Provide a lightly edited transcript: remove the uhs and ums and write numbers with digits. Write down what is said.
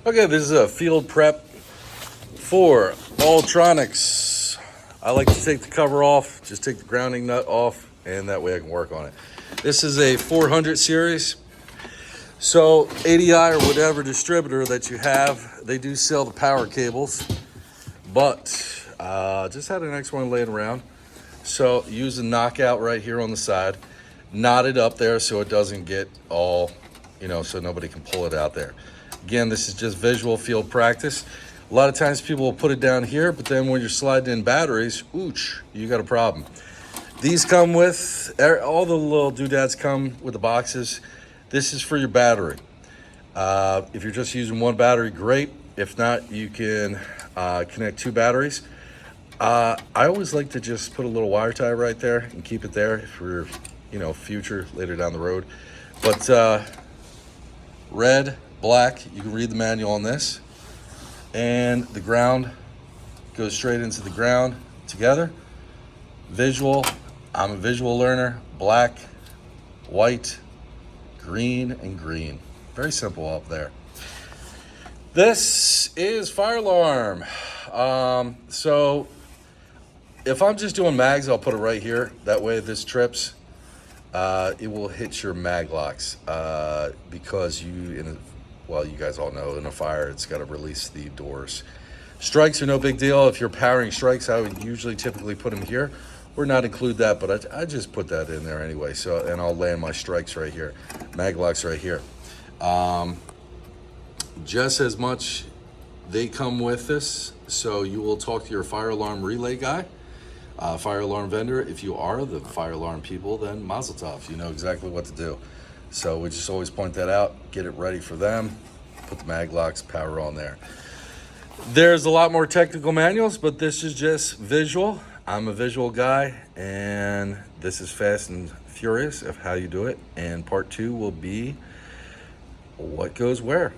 Okay, this is a field prep for electronics. I like to take the cover off, just take the grounding nut off, and that way I can work on it. This is a 400 series. So ADI or whatever distributor that you have, they do sell the power cables, but just had an X1 laying around. So use a knockout right here on the side, knot it up there so it doesn't get all, so nobody can pull it out there. Again, this is just visual field practice. A lot of times people will put it down here, but then when you're sliding in batteries, ooch, you got a problem. These come with, all the little doodads come with the boxes. This is for your battery. If you're just using one battery, great. If not, you can connect two batteries. I always like to just put a little wire tie right there and keep it there for, future later down the road. But red, black, you can read the manual on this. And the ground goes straight into the ground together. Visual, I'm a visual learner. Black, white, green, and green. Very simple up there. This is fire alarm. So if I'm just doing mags, I'll put it right here. That way if this trips, it will hit your mag locks because you guys all know in a fire, it's got to release the doors. Strikes are no big deal. If you're powering strikes, I would usually typically put them here or not include that, but I just put that in there anyway. So, and I'll land my strikes right here, mag locks right here. Just as much, they come with this. So you will talk to your fire alarm relay guy, fire alarm vendor. If you are the fire alarm people, then mazel tov, you know exactly what to do. So we just always point that out, get it ready for them, put the mag locks, power on there. There's a lot more technical manuals, but this is just visual. I'm a visual guy, and this is fast and furious of how you do it. And part 2 will be what goes where.